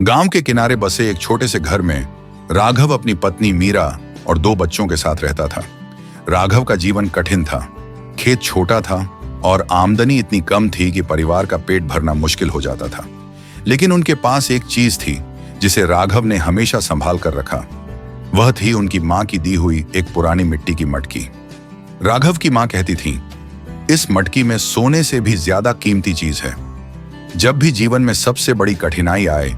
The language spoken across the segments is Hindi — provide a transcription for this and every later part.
गांव के किनारे बसे एक छोटे से घर में राघव अपनी पत्नी मीरा और 2 बच्चों के साथ रहता था। राघव का जीवन कठिन था। खेत छोटा था और आमदनी इतनी कम थी कि परिवार का पेट भरना मुश्किल हो जाता था। लेकिन उनके पास एक चीज थी जिसे राघव ने हमेशा संभाल कर रखा। वह थी उनकी मां की दी हुई एक पुरानी मिट्टी की मटकी। राघव की मां कहती थी, इस मटकी में सोने से भी ज्यादा कीमती चीज है। जब भी जीवन में सबसे बड़ी कठिनाई आए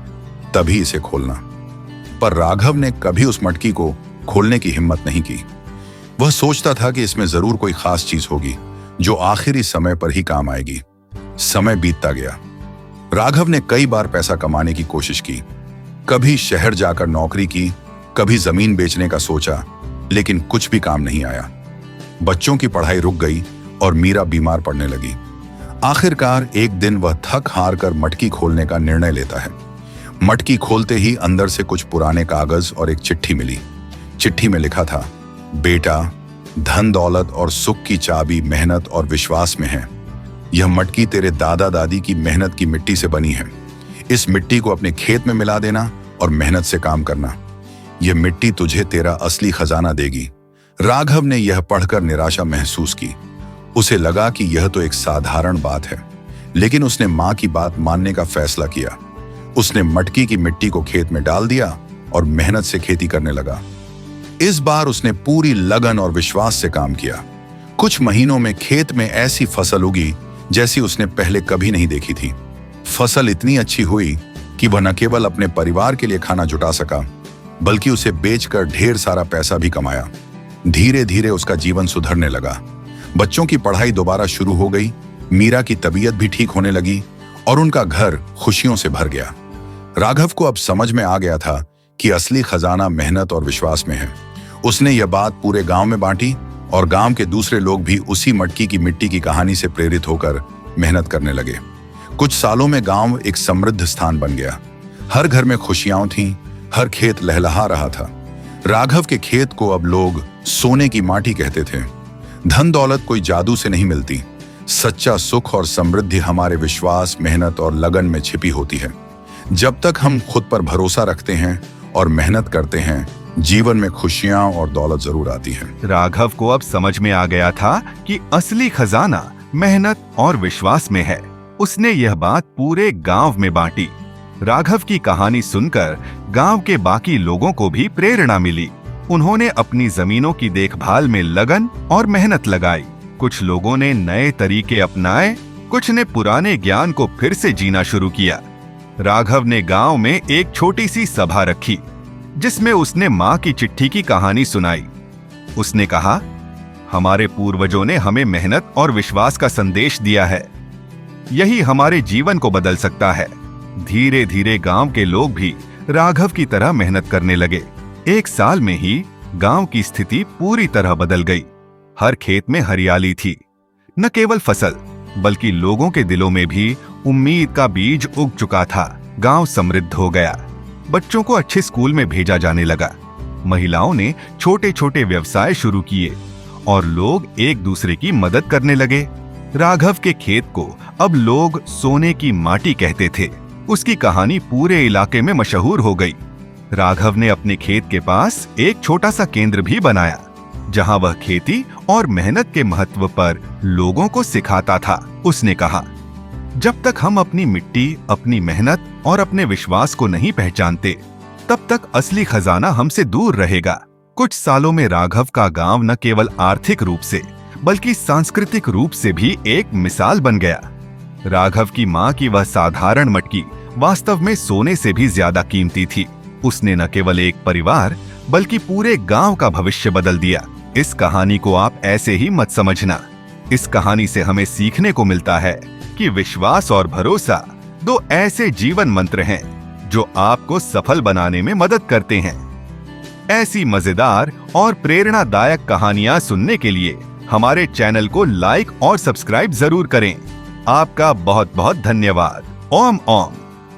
तभी इसे खोलना। पर राघव ने कभी उस मटकी को खोलने की हिम्मत नहीं की। वह सोचता था कि इसमें जरूर कोई खास चीज होगी जो आखिरी समय पर ही काम आएगी। समय बीतता गया। राघव ने कई बार पैसा कमाने की कोशिश की। कभी शहर जाकर नौकरी की, कभी जमीन बेचने का सोचा, लेकिन कुछ भी काम नहीं आया। बच्चों की पढ़ाई रुक गई और मीरा बीमार पड़ने लगी। आखिरकार एक दिन वह थक हार कर मटकी खोलने का निर्णय लेता है। मटकी खोलते ही अंदर से कुछ पुराने कागज और एक चिट्ठी मिली। चिट्ठी में लिखा था, बेटा, धन दौलत और सुख की चाबी मेहनत और विश्वास में है। यह मटकी तेरे दादा दादी की मेहनत की मिट्टी से बनी है। इस मिट्टी को अपने खेत में मिला देना और मेहनत से काम करना। यह मिट्टी तुझे तेरा असली खजाना देगी। राघव ने यह पढ़कर निराशा महसूस की। उसे लगा कि यह तो एक साधारण बात है, लेकिन उसने मां की बात मानने का फैसला किया। उसने मटकी की मिट्टी को खेत में डाल दिया और मेहनत से खेती करने लगा। इस बार उसने पूरी लगन और विश्वास से काम किया। कुछ महीनों में खेत में ऐसी फसल उगी जैसी उसने पहले कभी नहीं देखी थी। फसल इतनी अच्छी हुई कि वह न केवल अपने परिवार के लिए खाना जुटा सका, बल्कि उसे बेचकर ढेर सारा पैसा भी कमाया। धीरे धीरे उसका जीवन सुधरने लगा। बच्चों की पढ़ाई दोबारा शुरू हो गई, मीरा की तबीयत भी ठीक होने लगी और उनका घर खुशियों से भर गया। राघव को अब समझ में आ गया था कि असली खजाना मेहनत और विश्वास में है। उसने यह बात पूरे गांव में बांटी और गांव के दूसरे लोग भी उसी मटकी की मिट्टी की कहानी से प्रेरित होकर मेहनत करने लगे। कुछ सालों में गांव एक समृद्ध स्थान बन गया। हर घर में खुशियां थीं, हर खेत लहलहा रहा था। राघव के खेत को अब लोग सोने की माटी कहते थे। धन दौलत कोई जादू से नहीं मिलती। सच्चा सुख और समृद्धि हमारे विश्वास, मेहनत और लगन में छिपी होती है। जब तक हम खुद पर भरोसा रखते हैं और मेहनत करते हैं, जीवन में खुशियां और दौलत जरूर आती है। राघव को अब समझ में आ गया था कि असली खजाना मेहनत और विश्वास में है। उसने यह बात पूरे गांव में बांटी। राघव की कहानी सुनकर गांव के बाकी लोगों को भी प्रेरणा मिली। उन्होंने अपनी जमीनों की देखभाल में लगन और मेहनत लगाई। कुछ लोगों ने नए तरीके अपनाए, कुछ ने पुराने ज्ञान को फिर से जीना शुरू किया। राघव ने गांव में एक छोटी सी सभा रखी, जिसमें उसने मां की चिट्ठी की कहानी सुनाई। उसने कहा, हमारे पूर्वजों ने हमें मेहनत और विश्वास का संदेश दिया है। यही हमारे जीवन को बदल सकता है। धीरे धीरे गांव के लोग भी राघव की तरह मेहनत करने लगे। 1 साल में ही गांव की स्थिति पूरी तरह बदल गई। हर खेत में हरियाली थी। न केवल फसल, बल्कि लोगों के दिलों में भी उम्मीद का बीज उग चुका था। गांव समृद्ध हो गया। बच्चों को अच्छे स्कूल में भेजा जाने लगा। महिलाओं ने छोटे छोटे व्यवसाय शुरू किए और लोग एक दूसरे की मदद करने लगे। राघव के खेत को अब लोग सोने की माटी कहते थे। उसकी कहानी पूरे इलाके में मशहूर हो गई। राघव ने अपने खेत के पास एक छोटा सा केंद्र भी बनाया, जहां वह खेती और मेहनत के महत्व पर लोगों को सिखाता था। उसने कहा, जब तक हम अपनी मिट्टी, अपनी मेहनत और अपने विश्वास को नहीं पहचानते, तब तक असली खजाना हमसे दूर रहेगा। कुछ सालों में राघव का गांव न केवल आर्थिक रूप से, बल्कि सांस्कृतिक रूप से भी एक मिसाल बन गया। राघव की मां की वह साधारण मटकी वास्तव में सोने से भी ज्यादा कीमती थी। उसने न केवल एक परिवार, बल्कि पूरे गांव का भविष्य बदल दिया। इस कहानी को आप ऐसे ही मत समझना। इस कहानी से हमें सीखने को मिलता है कि विश्वास और भरोसा 2 ऐसे जीवन मंत्र हैं जो आपको सफल बनाने में मदद करते हैं। ऐसी मजेदार और प्रेरणादायक कहानियां सुनने के लिए हमारे चैनल को लाइक और सब्सक्राइब जरूर करें। आपका बहुत बहुत धन्यवाद। ओम ओम।